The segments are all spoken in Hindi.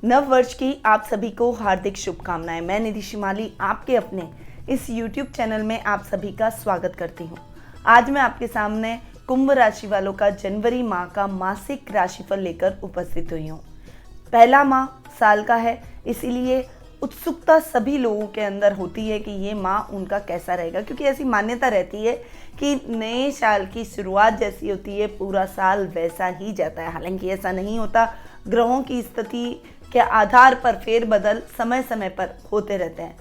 नव वर्ष की आप सभी को हार्दिक शुभकामनाएं। मैं निधि शिमाली आपके अपने इस YouTube चैनल में आप सभी का स्वागत करती हूं। आज मैं आपके सामने कुंभ राशि वालों का जनवरी माह का मासिक राशिफल लेकर उपस्थित हुई हूं। पहला माह साल का है, इसीलिए उत्सुकता सभी लोगों के अंदर होती है कि ये माह उनका कैसा रहेगा, क्योंकि ऐसी मान्यता रहती है कि नए साल की शुरुआत जैसी होती है पूरा साल वैसा ही जाता है। हालांकि ऐसा नहीं होता, ग्रहों की स्थिति के आधार पर फेरबदल समय समय पर होते रहते हैं।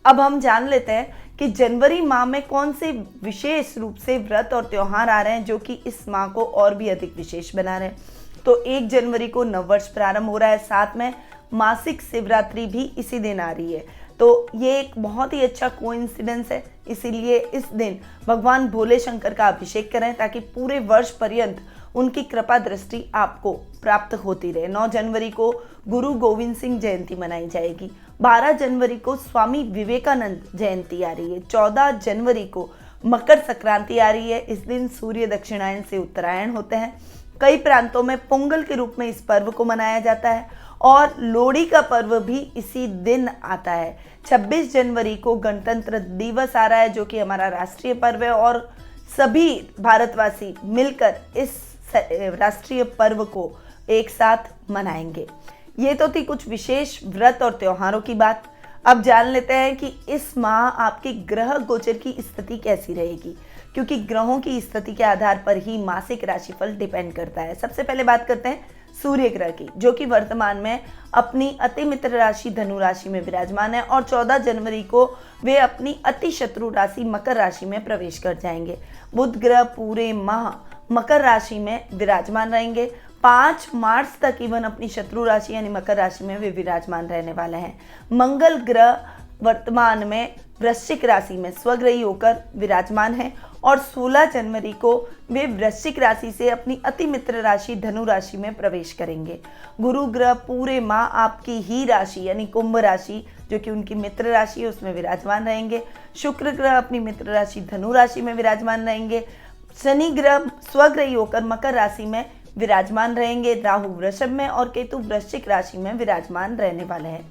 अब हम जान लेते हैं कि जनवरी माह में कौन से विशेष रूप से व्रत और त्योहार आ रहे हैं जो कि इस माह को और भी अधिक विशेष बना रहे हैं। तो 1 जनवरी को नववर्ष प्रारंभ हो रहा है, साथ में मासिक शिवरात्रि भी इसी दिन आ रही है। तो ये एक बहुत ही अच्छा कोइंसिडेंस है, इसीलिए इस दिन भगवान भोले शंकर का अभिषेक करें ताकि पूरे वर्ष पर्यंत उनकी कृपा दृष्टि आपको प्राप्त होती रहे। 9 जनवरी को गुरु गोविंद सिंह जयंती मनाई जाएगी। 12 जनवरी को स्वामी विवेकानंद जयंती आ रही है। 14 जनवरी को मकर संक्रांति आ रही है। इस दिन सूर्य दक्षिणायन से उत्तरायण होते हैं। कई प्रांतों में पोंगल के रूप में इस पर्व को मनाया जाता है और लोहड़ी का पर्व भी इसी दिन आता है। 26 जनवरी को गणतंत्र दिवस आ रहा है जो कि हमारा राष्ट्रीय पर्व है और सभी भारतवासी मिलकर इस राष्ट्रीय पर्व को एक साथ मनाएंगे। ये तो थी कुछ विशेष व्रत और त्योहारों की बात। अब जान लेते हैं कि इस माह आपके ग्रह गोचर की स्थिति कैसी रहेगी, क्योंकि ग्रहों की स्थिति के आधार पर ही मासिक राशिफल डिपेंड करता है। सबसे पहले बात करते हैं सूर्य ग्रह की, जो कि वर्तमान में अपनी अति मित्र राशि धनु राशि में विराजमान है और 14 जनवरी को वे अपनी अति शत्रु राशि मकर राशि में प्रवेश कर जाएंगे। बुध ग्रह पूरे माह मकर राशि में विराजमान रहेंगे। 5 मार्च तक इवन अपनी शत्रु राशि यानी मकर राशि में वे विराजमान रहने वाले हैं। मंगल ग्रह वर्तमान में वृश्चिक राशि में स्वग्रही होकर विराजमान है और 16 जनवरी को वे वृश्चिक राशि से अपनी अति मित्र राशि धनु राशि में प्रवेश करेंगे। गुरु ग्रह पूरे माह आपकी ही राशि यानी कुंभ राशि जो कि उनकी मित्र राशि है उसमें विराजमान रहेंगे। शुक्र ग्रह अपनी मित्र राशि धनु राशि में विराजमान रहेंगे। शनि ग्रह स्वग्रही होकर मकर राशि में विराजमान रहेंगे। राहु वृषभ में और केतु वृश्चिक राशि में विराजमान रहने वाले हैं।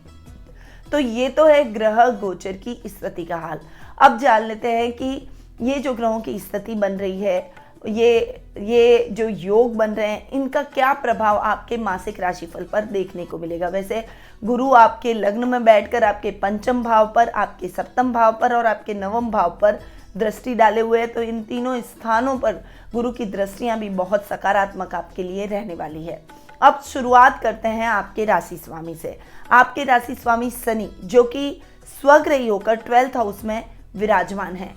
तो ये तो है ग्रह गोचर की स्थिति का हाल। अब जान लेते हैं कि ये जो ग्रहों की स्थिति बन रही है, ये जो योग बन रहे हैं, इनका क्या प्रभाव आपके मासिक राशिफल पर देखने को मिलेगा। वैसे गुरु आपके लग्न में बैठकर आपके पंचम भाव पर, आपके सप्तम भाव पर और आपके नवम भाव पर दृष्टि डाले हुए हैं, तो इन तीनों स्थानों पर गुरु की दृष्टियां भी बहुत सकारात्मक आपके लिए रहने वाली है। अब शुरुआत करते हैं आपके राशि स्वामी से। आपके राशि स्वामी शनि जो कि स्वग्रही होकर 12th हाउस में विराजमान है।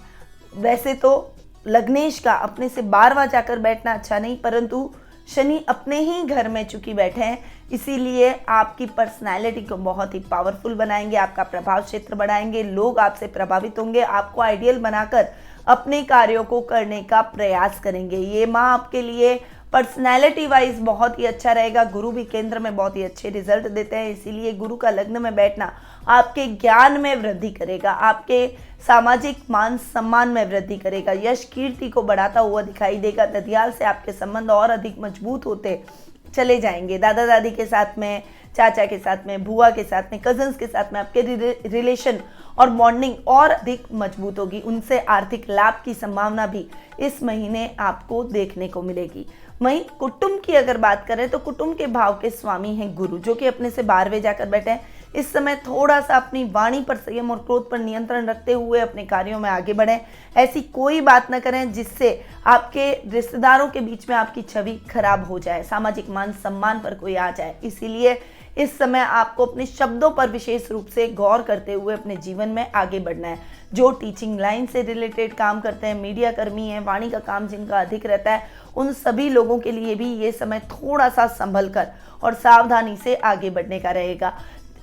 वैसे तो लग्नेश का अपने से 12वां जाकर बैठना अच्छा नहीं, परंतु शनि अपने ही घर में चूंकि बैठे हैं इसीलिए आपकी पर्सनैलिटी को बहुत ही पावरफुल बनाएंगे, आपका प्रभाव क्षेत्र बढ़ाएंगे, लोग आपसे प्रभावित होंगे, आपको आइडियल बनाकर अपने कार्यों को करने का प्रयास करेंगे। ये माह आपके लिए पर्सनैलिटी वाइज बहुत ही अच्छा रहेगा। गुरु भी केंद्र में बहुत ही अच्छे रिजल्ट देते हैं, इसीलिए गुरु का लग्न में बैठना आपके ज्ञान में वृद्धि करेगा, आपके सामाजिक मान सम्मान में वृद्धि करेगा, यश कीर्ति को बढ़ाता हुआ दिखाई देगा। ददियाल से आपके संबंध और अधिक मजबूत होते चले जाएंगे। दादा दादी के साथ में, चाचा के साथ में, बुआ के साथ में, कजन्स के साथ में आपके रिलेशन और बॉन्डिंग और अधिक मजबूत होगी। उनसे आर्थिक लाभ की संभावना भी इस महीने आपको देखने को मिलेगी। वहीं कुटुंब की अगर बात करें तो कुटुंब के भाव के स्वामी हैं गुरु जो कि अपने से 12वें जाकर बैठे हैं। इस समय थोड़ा सा अपनी वाणी पर संयम और क्रोध पर नियंत्रण रखते हुए अपने कार्यों में आगे बढ़ें। ऐसी कोई बात न करें जिससे आपके रिश्तेदारों के बीच में आपकी छवि खराब हो जाए, सामाजिक मान सम्मान पर कोई आ जाए। इसीलिए इस समय आपको अपने शब्दों पर विशेष रूप से गौर करते हुए अपने जीवन में आगे बढ़ना है। जो टीचिंग लाइन से रिलेटेड काम करते हैं, मीडिया कर्मी हैं, वाणी का काम जिनका अधिक रहता है, उन सभी लोगों के लिए भी ये समय थोड़ा सा संभल कर और सावधानी से आगे बढ़ने का रहेगा।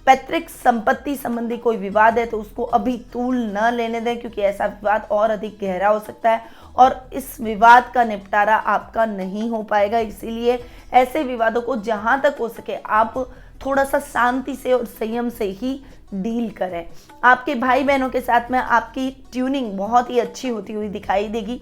पैतृक संपत्ति संबंधी कोई विवाद है तो उसको अभी तूल न लेने दें, क्योंकि ऐसा विवाद और अधिक गहरा हो सकता है और इस विवाद का निपटारा आपका नहीं हो पाएगा। इसीलिए ऐसे विवादों को जहां तक हो सके आप थोड़ा सा शांति से और संयम से ही डील करें। आपके भाई बहनों के साथ में आपकी ट्यूनिंग बहुत ही अच्छी होती हुई दिखाई देगी।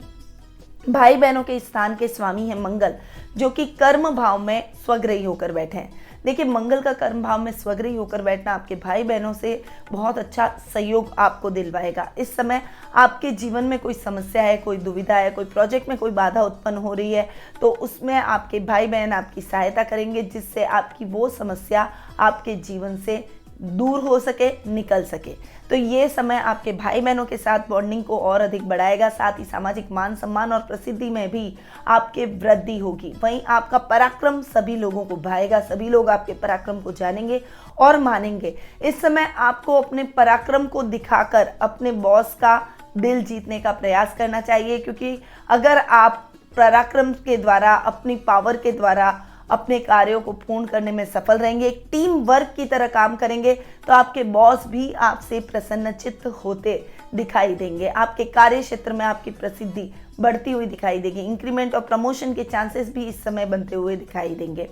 भाई बहनों के स्थान के स्वामी हैं मंगल जो कि कर्म भाव में स्वग्रही होकर बैठे हैं। देखिए मंगल का कर्म भाव में स्वग्रही होकर बैठना आपके भाई बहनों से बहुत अच्छा सहयोग आपको दिलवाएगा। इस समय आपके जीवन में कोई समस्या है, कोई दुविधा है, कोई प्रोजेक्ट में कोई बाधा उत्पन्न हो रही है, तो उसमें आपके भाई बहन आपकी सहायता करेंगे, जिससे आपकी वो समस्या आपके जीवन से दूर हो सके, निकल सके। तो ये समय आपके भाई बहनों के साथ बॉन्डिंग को और अधिक बढ़ाएगा। साथ ही सामाजिक मान सम्मान और प्रसिद्धि में भी आपके वृद्धि होगी। वहीं आपका पराक्रम सभी लोगों को भाएगा, सभी लोग आपके पराक्रम को जानेंगे और मानेंगे। इस समय आपको अपने पराक्रम को दिखाकर अपने बॉस का दिल जीतने का प्रयास करना चाहिए, क्योंकि अगर आप पराक्रम के द्वारा, अपनी पावर के द्वारा अपने कार्यों को पूर्ण करने में सफल रहेंगे, एक टीम वर्क की तरह काम करेंगे, तो आपके बॉस भी आपसे प्रसन्नचित्त होते दिखाई देंगे। आपके कार्य क्षेत्र में आपकी प्रसिद्धि बढ़ती हुई दिखाई देगी। इंक्रीमेंट और प्रमोशन के चांसेस भी इस समय बनते हुए दिखाई देंगे।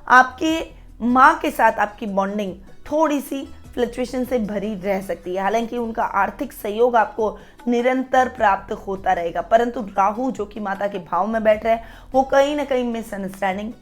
आपके माँ के साथ आपकी बॉन्डिंग थोड़ी सी फ्लक्चुएशन से भरी रह सकती है। हालांकि उनका आर्थिक सहयोग आपको निरंतर प्राप्त होता रहेगा, परंतु राहु जो कि माता के भाव में बैठ रहे हैं, वो कहीं ना कहीं मिसअंडरस्टैंडिंग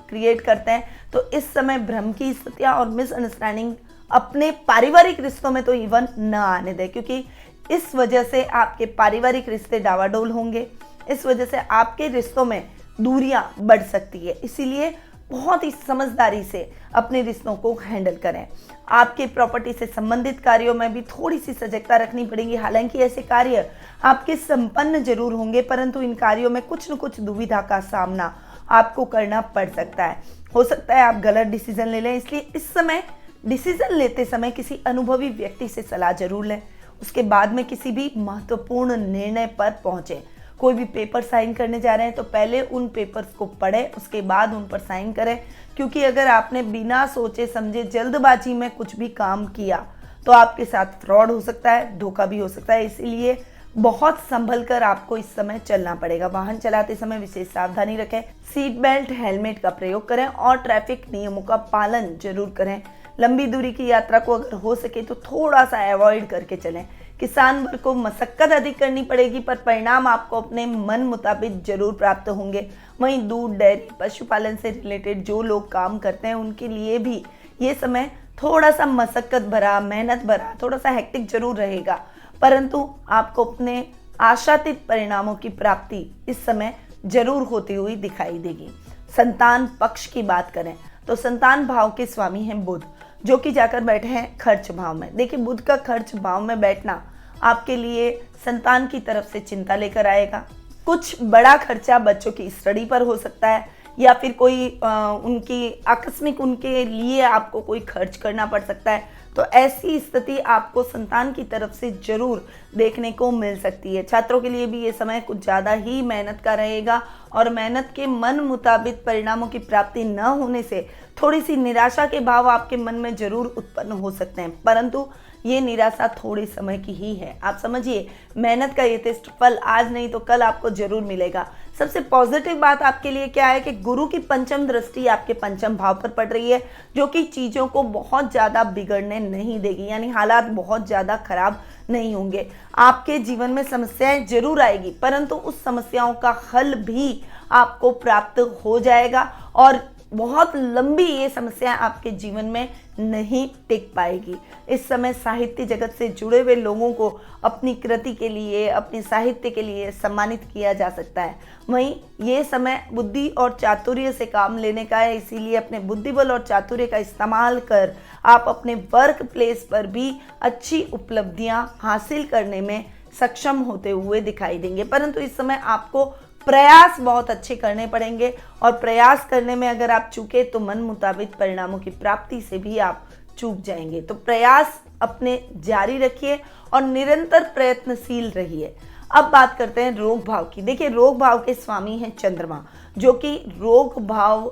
क्रिएट करते हैं। तो इस समय भ्रम की स्थितियां और मिसअंडरस्टैंडिंग अपने पारिवारिक रिश्तों में तो इवन न आने दें, क्योंकि इस वजह से आपके पारिवारिक रिश्ते डावाडोल होंगे। इस वजह से आपके रिश्तों में दूरियां बढ़ सकती है। इसीलिए बहुत ही समझदारी से अपने रिश्तों को हैंडल करें। आपके प्रॉपर्टी से संबंधित कार्यों में भी थोड़ी सी सजगता रखनी पड़ेगी। हालांकि ऐसे कार्य आपके संपन्न जरूर होंगे, परंतु इन कार्यों में कुछ न कुछ दुविधा का सामना आपको करना पड़ सकता है। हो सकता है आप गलत डिसीजन ले लें, इसलिए इस समय डिसीजन लेते समय किसी अनुभवी व्यक्ति से सलाह जरूर लें। उसके बाद में किसी भी महत्वपूर्ण निर्णय पर पहुंचे। कोई भी पेपर साइन करने जा रहे हैं तो पहले उन पेपर्स को पढ़ें, उसके बाद उन पर साइन करें, क्योंकि अगर आपने बिना सोचे समझे जल्दबाजी में कुछ भी काम किया तो आपके साथ फ्रॉड हो सकता है, धोखा भी हो सकता है। इसीलिए बहुत संभल कर आपको इस समय चलना पड़ेगा। वाहन चलाते समय विशेष सावधानी रखें, सीट बेल्ट, हेलमेट का प्रयोग करें और ट्रैफिक नियमों का पालन जरूर करें। लंबी दूरी की यात्रा को अगर हो सके तो थोड़ा सा अवॉइड करके चलें। किसान वर्ग को मशक्कत अधिक करनी पड़ेगी, पर परिणाम आपको अपने मन मुताबिक जरूर प्राप्त होंगे। वहीं दूध, डेयरी, पशुपालन से रिलेटेड जो लोग काम करते हैं उनके लिए भी ये समय थोड़ा सा मशक्कत भरा, मेहनत भरा, थोड़ा सा हेक्टिक जरूर रहेगा, परंतु आपको अपने आशातीत परिणामों की प्राप्ति इस समय जरूर होती हुई दिखाई देगी। संतान पक्ष की बात करें तो संतान भाव के स्वामी हैं बुध, जो कि जाकर बैठे हैं खर्च भाव में। देखिए बुध का खर्च भाव में बैठना आपके लिए संतान की तरफ से चिंता लेकर आएगा। कुछ बड़ा खर्चा बच्चों की स्टडी पर हो सकता है, या फिर कोई उनकी आकस्मिक उनके लिए आपको कोई खर्च करना पड़ सकता है। तो ऐसी स्थिति आपको संतान की तरफ से जरूर देखने को मिल सकती है। छात्रों के लिए भी ये समय कुछ ज़्यादा ही मेहनत का रहेगा, और मेहनत के मन मुताबिक परिणामों की प्राप्ति न होने से थोड़ी सी निराशा के भाव आपके मन में जरूर उत्पन्न हो सकते हैं, परंतु ये निराशा थोड़े समय की ही है। आप समझिए, मेहनत का यथेष्ट फल आज नहीं तो कल आपको जरूर मिलेगा। सबसे पॉजिटिव बात आपके लिए क्या है कि गुरु की पंचम दृष्टि आपके पंचम भाव पर पड़ रही है, जो कि चीज़ों को बहुत ज़्यादा बिगड़ने नहीं देगी, यानी हालात बहुत ज़्यादा खराब नहीं होंगे। आपके जीवन में समस्याएं जरूर आएगी, परंतु उस समस्याओं का हल भी आपको प्राप्त हो जाएगा, और बहुत लंबी ये समस्या आपके जीवन में नहीं टिक पाएगी। इस समय साहित्य जगत से जुड़े हुए लोगों को अपनी कृति के लिए, अपने साहित्य के लिए सम्मानित किया जा सकता है। वहीं ये समय बुद्धि और चातुर्य से काम लेने का है, इसीलिए अपने बुद्धिबल और चातुर्य का इस्तेमाल कर आप अपने वर्क प्लेस पर भी अच्छी उपलब्धियां हासिल करने में सक्षम होते हुए दिखाई देंगे। परंतु इस समय आपको प्रयास बहुत अच्छे करने पड़ेंगे, और प्रयास करने में अगर आप चूके तो मन मुताबिक परिणामों की प्राप्ति से भी आप चूक जाएंगे। तो प्रयास अपने जारी रखिए और निरंतर प्रयत्नशील रहिए। अब बात करते हैं रोग भाव की। देखिए रोग भाव के स्वामी हैं चंद्रमा, जो कि रोग भाव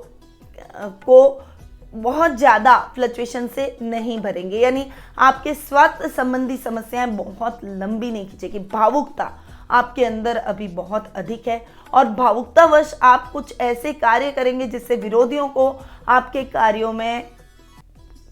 को बहुत ज़्यादा फ्लक्चुएशन से नहीं भरेंगे, यानी आपके स्वास्थ्य संबंधी समस्याएं बहुत लंबी नहीं खींचेगी। भावुकता आपके अंदर अभी बहुत अधिक है, और भावुकतावश आप कुछ ऐसे कार्य करेंगे जिससे विरोधियों को आपके कार्यों में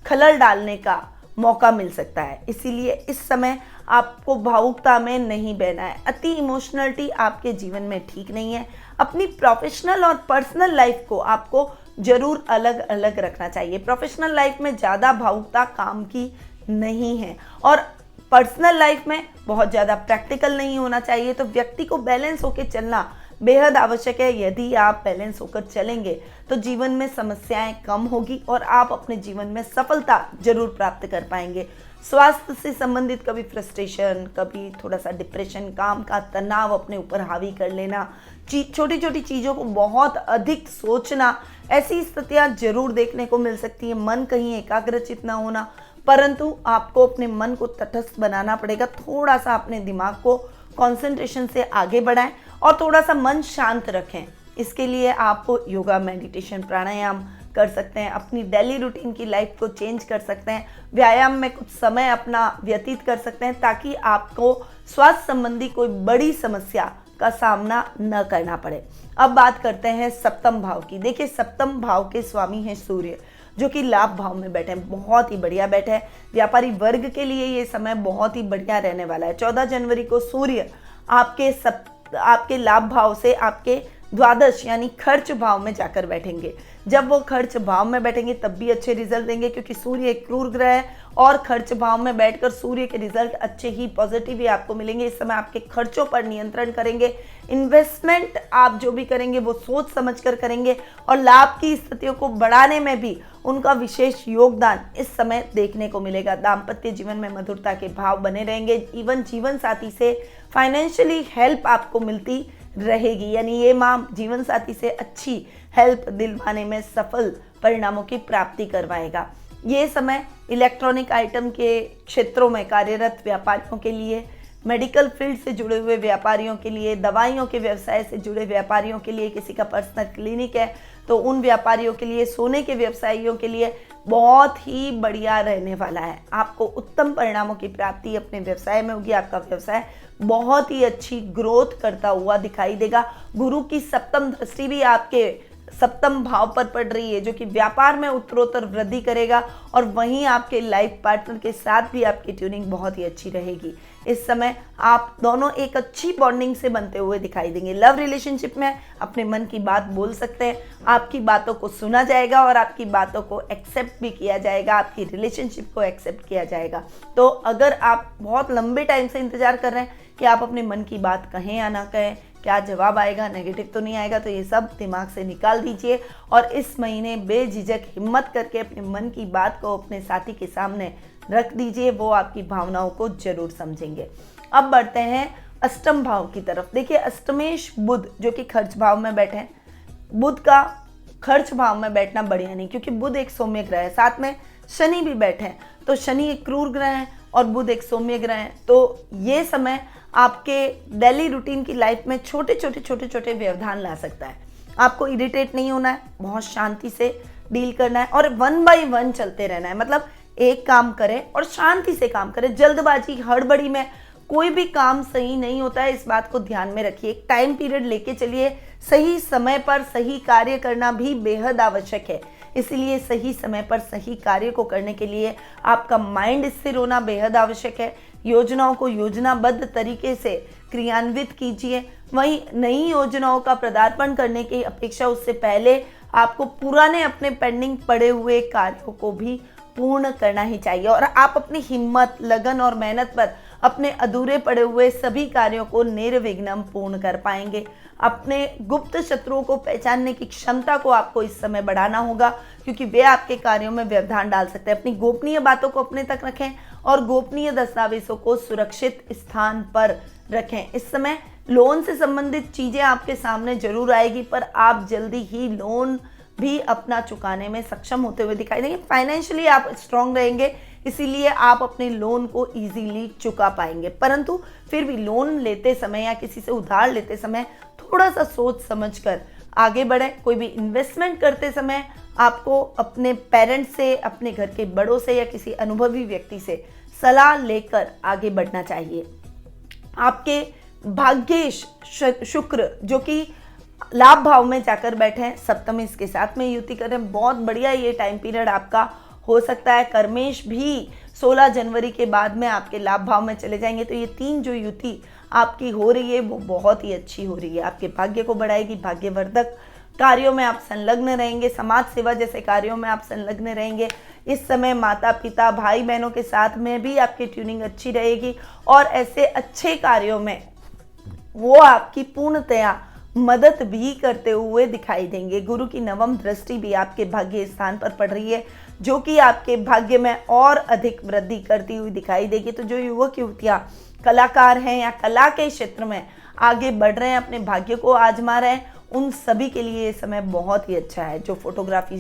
खलल डालने का मौका मिल सकता है। इसीलिए इस समय आपको भावुकता में नहीं बहना है। अति इमोशनलिटी आपके जीवन में ठीक नहीं है। अपनी प्रोफेशनल और पर्सनल लाइफ को आपको जरूर अलग अलग रखना चाहिए। प्रोफेशनल लाइफ में ज़्यादा भावुकता काम की नहीं है और पर्सनल लाइफ में बहुत ज़्यादा प्रैक्टिकल नहीं होना चाहिए। तो व्यक्ति को बैलेंस होकर चलना बेहद आवश्यक है। यदि आप बैलेंस होकर चलेंगे तो जीवन में समस्याएं कम होगी और आप अपने जीवन में सफलता जरूर प्राप्त कर पाएंगे। स्वास्थ्य से संबंधित कभी फ्रस्ट्रेशन, कभी थोड़ा सा डिप्रेशन, काम का तनाव अपने ऊपर हावी कर लेना, छोटी छोटी चीज़ों को बहुत अधिक सोचना, ऐसी स्थितियां जरूर देखने को मिल सकती है। मन कहीं एकाग्रचित ना होना, परंतु आपको अपने मन को तटस्थ बनाना पड़ेगा। थोड़ा सा अपने दिमाग को कंसंट्रेशन से आगे बढ़ाएं और थोड़ा सा मन शांत रखें। इसके लिए आप योगा, मेडिटेशन, प्राणायाम कर सकते हैं। अपनी डेली रूटीन की लाइफ को चेंज कर सकते हैं। व्यायाम में कुछ समय अपना व्यतीत कर सकते हैं ताकि आपको स्वास्थ्य संबंधी कोई बड़ी समस्या का सामना न करना पड़े। अब बात करते हैं सप्तम भाव की। देखिए, सप्तम भाव के स्वामी हैं सूर्य, जो कि लाभ भाव में बैठे हैं। बहुत ही बढ़िया बैठे हैं। व्यापारी वर्ग के लिए ये समय बहुत ही बढ़िया रहने वाला है। 14 जनवरी को सूर्य आपके लाभ भाव से आपके द्वादश यानी खर्च भाव में जाकर बैठेंगे। जब वो खर्च भाव में बैठेंगे तब भी अच्छे रिजल्ट देंगे, क्योंकि सूर्य एक क्रूर ग्रह है और खर्च भाव में बैठकर सूर्य के रिजल्ट अच्छे ही पॉजिटिव ही आपको मिलेंगे। इस समय आपके खर्चों पर नियंत्रण करेंगे। इन्वेस्टमेंट आप जो भी करेंगे वो सोच समझ कर करेंगे और लाभ की स्थितियों को बढ़ाने में भी उनका विशेष योगदान इस समय देखने को मिलेगा। दाम्पत्य जीवन में मधुरता के भाव बने रहेंगे। जीवन साथी से फाइनेंशियली हेल्प आपको मिलती रहेगी, यानी ये माह जीवन साथी से अच्छी हेल्प दिलवाने में सफल परिणामों की प्राप्ति करवाएगा। ये समय इलेक्ट्रॉनिक आइटम के क्षेत्रों में कार्यरत व्यापारियों के लिए, मेडिकल फील्ड से जुड़े हुए व्यापारियों के लिए, दवाइयों के व्यवसाय से जुड़े व्यापारियों के लिए, किसी का पर्सनल क्लिनिक है तो उन व्यापारियों के लिए, सोने के व्यवसायियों के लिए बहुत ही बढ़िया रहने वाला है। आपको उत्तम परिणामों की प्राप्ति अपने व्यवसाय में होगी। आपका व्यवसाय बहुत ही अच्छी ग्रोथ करता हुआ दिखाई देगा। गुरु की सप्तम दृष्टि भी आपके सप्तम भाव पर पड़ रही है, जो कि व्यापार में उत्तरोत्तर वृद्धि करेगा और वहीं आपके लाइफ पार्टनर के साथ भी आपकी ट्यूनिंग बहुत ही अच्छी रहेगी। इस समय आप दोनों एक अच्छी बॉन्डिंग से बनते हुए दिखाई देंगे। लव रिलेशनशिप में अपने मन की बात बोल सकते हैं। आपकी बातों को सुना जाएगा और आपकी बातों को एक्सेप्ट भी किया जाएगा। आपकी रिलेशनशिप को एक्सेप्ट किया जाएगा। तो अगर आप बहुत लंबे टाइम से इंतजार कर रहे हैं कि आप अपने मन की बात कहें या ना कहें, क्या जवाब आएगा, नेगेटिव तो नहीं आएगा, तो ये सब दिमाग से निकाल दीजिए और इस महीने बेझिझक हिम्मत करके अपने मन की बात को अपने साथी के सामने रख दीजिए। वो आपकी भावनाओं को जरूर समझेंगे। अब बढ़ते हैं अष्टम भाव की तरफ। देखिए, अष्टमेश बुध जो कि खर्च भाव में बैठे हैं। बुध का खर्च भाव में बैठना बढ़िया नहीं, क्योंकि बुध एक सौम्य ग्रह है, साथ में शनि भी बैठे हैं। तो शनि एक क्रूर ग्रह है और बुध एक सौम्य ग्रह है। तो ये समय आपके डेली रूटीन की लाइफ में छोटे व्यवधान ला सकता है। आपको इरिटेट नहीं होना है, बहुत शांति से डील करना है और 1 बाय 1 चलते रहना है। मतलब एक काम करें और शांति से काम करें। जल्दबाजी, हड़बड़ी में कोई भी काम सही नहीं होता है, इस बात को ध्यान में रखिए। एक टाइम पीरियड लेके चलिए। सही समय पर सही कार्य करना भी बेहद आवश्यक है। इसीलिए सही समय पर सही कार्य को करने के लिए आपका माइंड स्थिर होना बेहद आवश्यक है। योजनाओं को योजनाबद्ध तरीके से क्रियान्वित कीजिए। वहीं नई योजनाओं का पदार्पण करने की अपेक्षा उससे पहले आपको पुराने अपने पेंडिंग पड़े हुए कार्यों को भी पूर्ण करना ही चाहिए और आप अपनी हिम्मत, लगन और मेहनत पर अपने अधूरे पड़े हुए सभी कार्यों को निर्विघ्न पूर्ण कर पाएंगे। अपने गुप्त शत्रुओं को पहचानने की क्षमता को आपको इस समय बढ़ाना होगा, क्योंकि वे आपके कार्यों में व्यवधान डाल सकते हैं। अपनी गोपनीय बातों को अपने तक रखें और गोपनीय दस्तावेजों को सुरक्षित स्थान पर रखें। इस समय लोन से संबंधित चीजें आपके सामने जरूर आएगी, पर आप जल्दी ही लोन भी अपना चुकाने में सक्षम होते हुए दिखाई देंगे। फाइनेंशियली आप स्ट्रांग रहेंगे, इसीलिए आप अपने लोन को इजीली चुका पाएंगे। परंतु फिर भी लोन लेते समय या किसी से उधार लेते समय थोड़ा सा सोच समझकर आगे बढ़े। कोई भी इन्वेस्टमेंट करते समय आपको अपने पेरेंट्स से, अपने घर के बड़ों से या किसी अनुभवी व्यक्ति से सलाह लेकर आगे बढ़ना चाहिए। आपके भाग्येश शुक्र जो कि लाभ भाव में जाकर बैठे हैं, सप्तमी के साथ में युति करें, बहुत बढ़िया ये टाइम पीरियड आपका हो सकता है। कर्मेश भी 16 जनवरी के बाद में आपके लाभ भाव में चले जाएंगे। तो ये 3 जो युति आपकी हो रही है वो बहुत ही अच्छी हो रही है, आपके भाग्य को बढ़ाएगी, भाग्यवर्धक कार्यों में आप संलग्न रहेंगे, समाज सेवा जैसे कार्यों में आप संलग्न रहेंगे। इस समय माता पिता भाई बहनों के साथ में भी आपकी ट्यूनिंग अच्छी रहेगी और ऐसे अच्छे कार्यों में वो आपकी पूर्णतया मदद भी करते हुए दिखाई देंगे। गुरु की नवम दृष्टि भी आपके भाग्य स्थान पर पड़ रही है, जो कि आपके भाग्य में और अधिक वृद्धि करती हुई दिखाई देगी। तो जो युवक युवतियां कलाकार हैं या कला के क्षेत्र में आगे बढ़ रहे हैं, अपने भाग्य को आजमा रहे हैं, उन सभी के लिए ये समय बहुत ही अच्छा है। जो फोटोग्राफी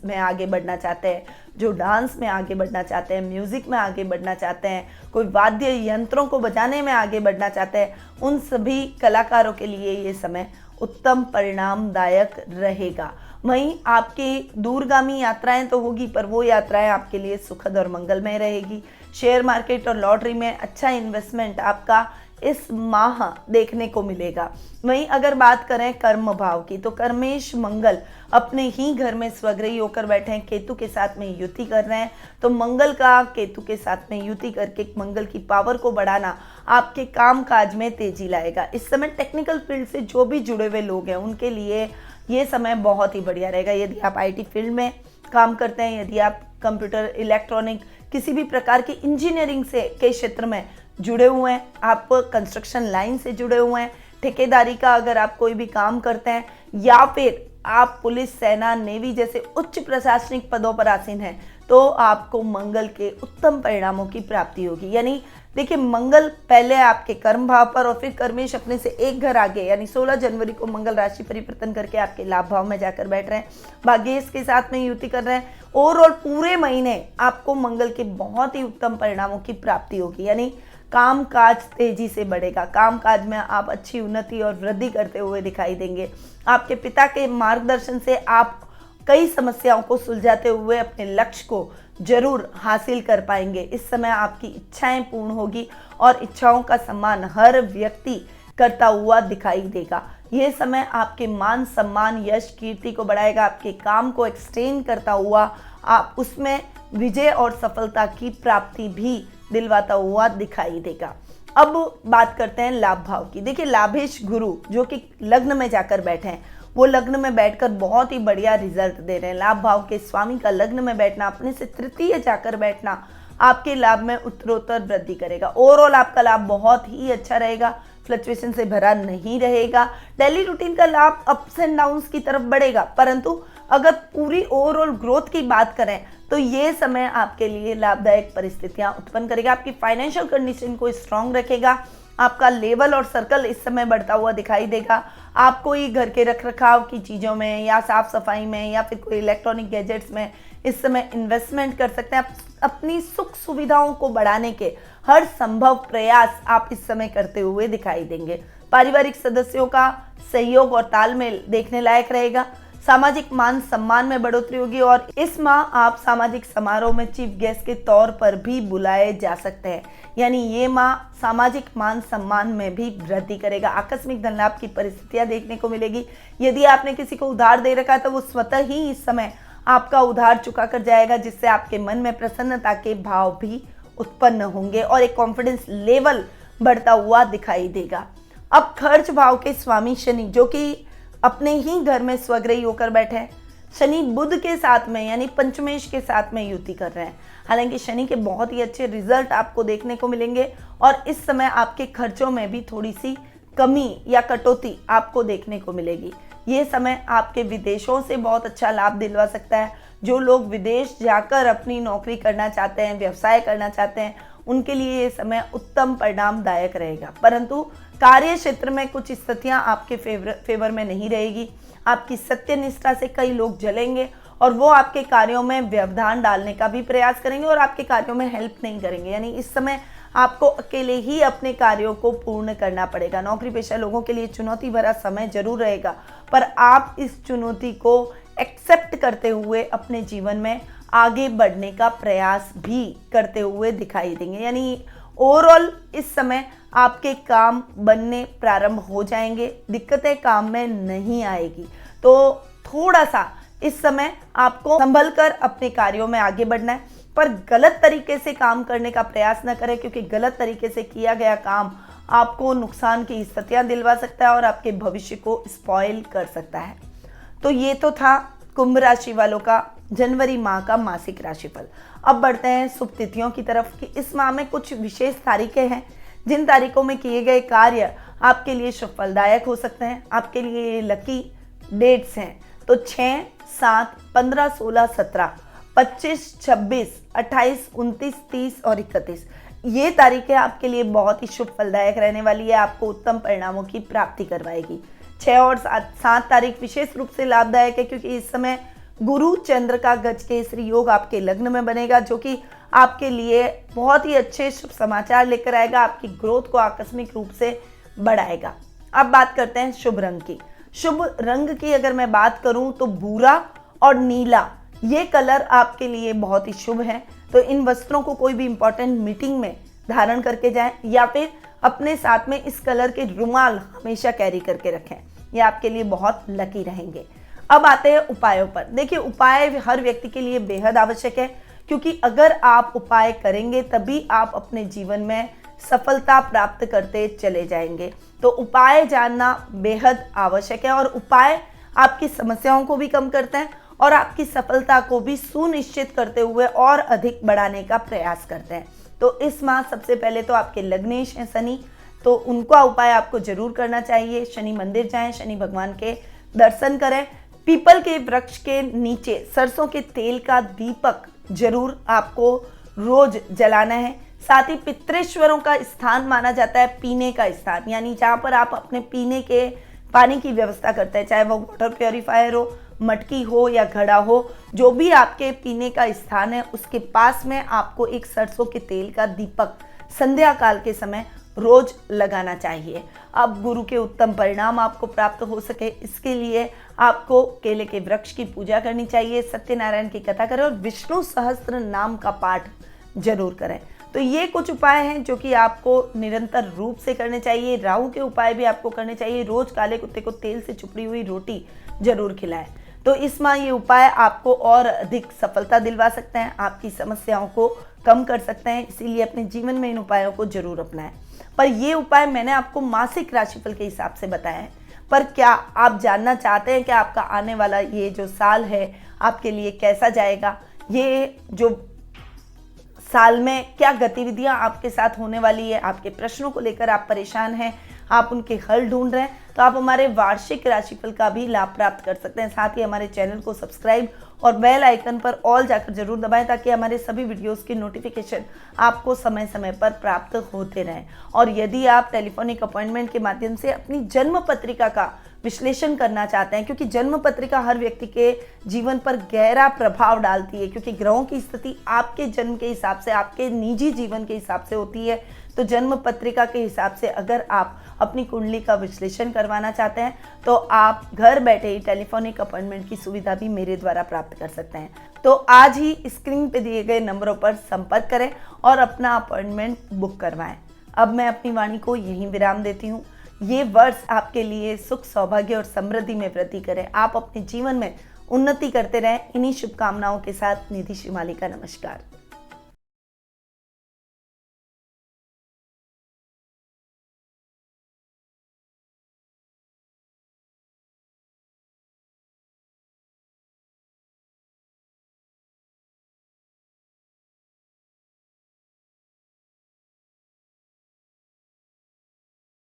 में आगे बढ़ना चाहते हैं, जो डांस में आगे बढ़ना चाहते हैं, म्यूजिक में आगे बढ़ना चाहते हैं, कोई वाद्य यंत्रों को बजाने में आगे बढ़ना चाहते हैं, उन सभी कलाकारों के लिए ये समय उत्तम परिणामदायक रहेगा। वहीं आपकी दूरगामी यात्राएं तो होगी, पर वो यात्राएं आपके लिए सुखद और मंगलमय रहेगी। शेयर मार्केट और लॉटरी में अच्छा इन्वेस्टमेंट आपका इस माह देखने को मिलेगा। वहीं अगर बात करें कर्म भाव की, तो कर्मेश मंगल अपने ही घर में स्वग्रही होकर बैठे हैं, केतु के साथ में युति कर रहे हैं। तो मंगल का केतु के साथ में युति करके मंगल की पावर को बढ़ाना आपके काम काज में तेजी लाएगा। इस समय टेक्निकल फील्ड से जो भी जुड़े हुए लोग हैं उनके लिए ये समय बहुत ही बढ़िया रहेगा। यदि आप IT फील्ड में काम करते हैं, यदि आप कंप्यूटर इलेक्ट्रॉनिक किसी भी प्रकार की इंजीनियरिंग से के क्षेत्र में जुड़े हुए हैं, आप कंस्ट्रक्शन लाइन से जुड़े हुए हैं, ठेकेदारी का अगर आप कोई भी काम करते हैं, या फिर आप पुलिस सेना नेवी जैसे उच्च प्रशासनिक पदों पर आसीन हैं, तो आपको मंगल के उत्तम परिणामों की प्राप्ति होगी। यानी देखिए, मंगल पहले आपके कर्म भाव पर और फिर कर्मेश अपने से एक घर आगे यानी 16 जनवरी को मंगल राशि परिवर्तन करके आपके लाभ भाव में जाकर बैठ रहे हैं, भाग्येश के साथ में युति कर रहे हैं। ओवरऑल पूरे महीने आपको मंगल के बहुत ही उत्तम परिणामों की प्राप्ति होगी। यानी काम काज तेजी से बढ़ेगा, काम काज में आप अच्छी उन्नति और वृद्धि करते हुए दिखाई देंगे। आपके पिता के मार्गदर्शन से आप कई समस्याओं को सुलझाते हुए अपने लक्ष्य को जरूर हासिल कर पाएंगे। इस समय आपकी इच्छाएं पूर्ण होगी और इच्छाओं का सम्मान हर व्यक्ति करता हुआ दिखाई देगा। यह समय आपके मान सम्मान यश कीर्ति को बढ़ाएगा, आपके काम को एक्सटेंड करता हुआ आप उसमें विजय और सफलता की प्राप्ति भी दिलवाता हुआ दिखाई देगा। अब बात करते हैं लाभ भाव की। देखिए, लाभेश गुरु जो कि लग्न में जाकर बैठे हैं, वो लग्न में बैठकर बहुत ही बढ़िया रिजल्ट दे रहे हैं। लाभ भाव के स्वामी का लग्न में बैठना, अपने से तृतीय जाकर बैठना आपके लाभ में उत्तरोत्तर वृद्धि करेगा। ओवरऑल आपका लाभ बहुत ही अच्छा रहेगा, फ्लक्चुएशन से भरा नहीं रहेगा। डेली रूटीन का लाभ अप्स एंड डाउन्स की तरफ बढ़ेगा, परंतु अगर पूरी ओवरऑल ग्रोथ की बात करें तो ये समय आपके लिए लाभदायक परिस्थितियां उत्पन्न करेगा। आपकी फाइनेंशियल कंडीशन को स्ट्रांग रखेगा, आपका लेवल और सर्कल इस समय बढ़ता हुआ दिखाई देगा। आप कोई घर के रखरखाव की चीज़ों में या साफ सफाई में या फिर कोई इलेक्ट्रॉनिक गैजेट्स में इस समय इन्वेस्टमेंट कर सकते हैं। आप अपनी सुख सुविधाओं को बढ़ाने के हर संभव प्रयास आप इस समय करते हुए दिखाई देंगे। पारिवारिक सदस्यों का सहयोग और तालमेल देखने लायक रहेगा। सामाजिक मान सम्मान में बढ़ोतरी होगी और इस माह आप सामाजिक समारोह में चीफ गेस्ट के तौर पर भी बुलाए जा सकते हैं। यानी ये माह सामाजिक मान सम्मान में भी वृद्धि करेगा। आकस्मिक धन लाभ की परिस्थितियां देखने को मिलेगी। यदि आपने किसी को उधार दे रखा है तो वो स्वतः ही इस समय आपका उधार चुका कर जाएगा, जिससे आपके मन में प्रसन्नता के भाव भी उत्पन्न होंगे और एक कॉन्फिडेंस लेवल बढ़ता हुआ दिखाई देगा। अब खर्च भाव के स्वामी शनि जो कि अपने ही घर में स्वग्रही होकर बैठे हैं, शनि बुध के साथ में यानी पंचमेश के साथ में युति कर रहे हैं। हालांकि शनि के बहुत ही अच्छे रिजल्ट आपको देखने को मिलेंगे और इस समय आपके खर्चों में भी थोड़ी सी कमी या कटौती आपको देखने को मिलेगी। ये समय आपके विदेशों से बहुत अच्छा लाभ दिलवा सकता है। जो लोग विदेश जाकर अपनी नौकरी करना चाहते हैं, व्यवसाय करना चाहते हैं, उनके लिए ये समय उत्तम परिणामदायक रहेगा। परंतु कार्य क्षेत्र में कुछ स्थितियां आपके फेवर में नहीं रहेगी। आपकी सत्यनिष्ठा से कई लोग जलेंगे और वो आपके कार्यों में व्यवधान डालने का भी प्रयास करेंगे और आपके कार्यों में हेल्प नहीं करेंगे। यानी इस समय आपको अकेले ही अपने कार्यों को पूर्ण करना पड़ेगा। नौकरी पेशा लोगों के लिए चुनौती भरा समय जरूर रहेगा, पर आप इस चुनौती को एक्सेप्ट करते हुए अपने जीवन में आगे बढ़ने का प्रयास भी करते हुए दिखाई देंगे। यानी ओवरऑल इस समय आपके काम बनने प्रारंभ हो जाएंगे, दिक्कतें काम में नहीं आएगी। तो थोड़ा सा इस समय आपको संभल कर अपने कार्यों में आगे बढ़ना है, पर गलत तरीके से काम करने का प्रयास न करें, क्योंकि गलत तरीके से किया गया काम आपको नुकसान की स्थितियां दिलवा सकता है और आपके भविष्य को स्पॉइल कर सकता है। तो ये तो था कुंभ राशि वालों का जनवरी माह का मासिक राशिफल। अब बढ़ते हैं शुभ तिथियों की तरफ कि इस माह में कुछ विशेष तारीखें हैं जिन तारीखों में किए गए कार्य आपके लिए शुभ फलदायक हो सकते हैं। आपके लिए ये लकी डेट्स हैं तो 6, 7, 15, 16, 17, 25, 26, 28, 29, 30 और 31 ये तारीखें आपके लिए बहुत ही शुभ फलदायक रहने वाली है, आपको उत्तम परिणामों की प्राप्ति करवाएगी। 6 और 7 तारीख विशेष रूप से लाभदायक है क्योंकि इस समय गुरु चंद्र का गज केसरी योग आपके लग्न में बनेगा जो कि आपके लिए बहुत ही अच्छे शुभ समाचार लेकर आएगा, आपकी ग्रोथ को आकस्मिक रूप से बढ़ाएगा। अब बात करते हैं शुभ रंग की। शुभ रंग की अगर मैं बात करूं तो भूरा और नीला ये कलर आपके लिए बहुत ही शुभ है, तो इन वस्त्रों को कोई भी इंपॉर्टेंट मीटिंग में धारण करके जाएं या फिर अपने साथ में इस कलर के रुमाल हमेशा कैरी करके रखें, ये आपके लिए बहुत लकी रहेंगे। अब आते हैं उपायों पर। देखिए उपाय हर व्यक्ति के लिए बेहद आवश्यक है क्योंकि अगर आप उपाय करेंगे तभी आप अपने जीवन में सफलता प्राप्त करते चले जाएंगे। तो उपाय जानना बेहद आवश्यक है और उपाय आपकी समस्याओं को भी कम करते हैं और आपकी सफलता को भी सुनिश्चित करते हुए और अधिक बढ़ाने का प्रयास करते हैं। तो इस माह सबसे पहले तो आपके लग्नेश हैं शनि, तो उनका उपाय आपको जरूर करना चाहिए। शनि मंदिर जाएं, शनि भगवान के दर्शन करें, पीपल के वृक्ष के नीचे सरसों के तेल का दीपक जरूर आपको रोज जलाना है। साथ ही पितृेश्वरों का स्थान माना जाता है पीने का स्थान, यानी जहाँ पर आप अपने पीने के पानी की व्यवस्था करते हैं, चाहे वो वाटर प्योरीफायर हो, मटकी हो या घड़ा हो, जो भी आपके पीने का स्थान है उसके पास में आपको एक सरसों के तेल का दीपक संध्या काल के समय रोज लगाना चाहिए। अब गुरु के उत्तम परिणाम आपको प्राप्त हो सके इसके लिए आपको केले के वृक्ष की पूजा करनी चाहिए, सत्यनारायण की कथा करें और विष्णु सहस्त्र नाम का पाठ जरूर करें। तो ये कुछ उपाय हैं जो कि आपको निरंतर रूप से करने चाहिए। राहु के उपाय भी आपको करने चाहिए। रोज काले कुत्ते को तेल से चुपड़ी हुई रोटी जरूर खिलाएं। तो इस माह ये उपाय आपको और अधिक सफलता दिलवा सकते हैं, आपकी समस्याओं को कम कर सकते हैं, इसीलिए अपने जीवन में इन उपायों को जरूर अपनाएं। पर ये उपाय मैंने आपको मासिक राशिफल के हिसाब से बताया है, पर क्या आप जानना चाहते हैं कि आपका आने वाला ये जो साल है आपके लिए कैसा जाएगा, ये जो साल में क्या गतिविधियां आपके साथ होने वाली है, आपके प्रश्नों को लेकर आप परेशान हैं, आप उनके हल ढूंढ रहे हैं, तो आप हमारे वार्षिक राशिफल का भी लाभ प्राप्त कर सकते हैं। साथ ही हमारे चैनल को सब्सक्राइब और बेल आइकन पर ऑल जाकर जरूर दबाएं ताकि हमारे सभी वीडियोस की नोटिफिकेशन आपको समय समय पर प्राप्त होते रहें। और यदि आप टेलीफोनिक अपॉइंटमेंट के माध्यम से अपनी जन्म पत्रिका का विश्लेषण करना चाहते हैं, क्योंकि जन्म पत्रिका हर व्यक्ति के जीवन पर गहरा प्रभाव डालती है, क्योंकि ग्रहों की स्थिति आपके जन्म के हिसाब से, आपके निजी जीवन के हिसाब से होती है। तो जन्म पत्रिका के हिसाब से अगर आप अपनी कुंडली का विश्लेषण करवाना चाहते हैं तो आप घर बैठे ही टेलीफोनिक अपॉइंटमेंट की सुविधा भी मेरे द्वारा प्राप्त कर सकते हैं। तो आज ही स्क्रीन पे दिए गए नंबरों पर संपर्क करें और अपना अपॉइंटमेंट बुक करवाएं। अब मैं अपनी वाणी को यहीं विराम देती हूँ। ये वर्ष आपके लिए सुख, सौभाग्य और समृद्धि में वृद्धि करे। आप अपने जीवन में उन्नति करते रहें। इन्हीं शुभकामनाओं के साथ निधि श्रीमाली का नमस्कार।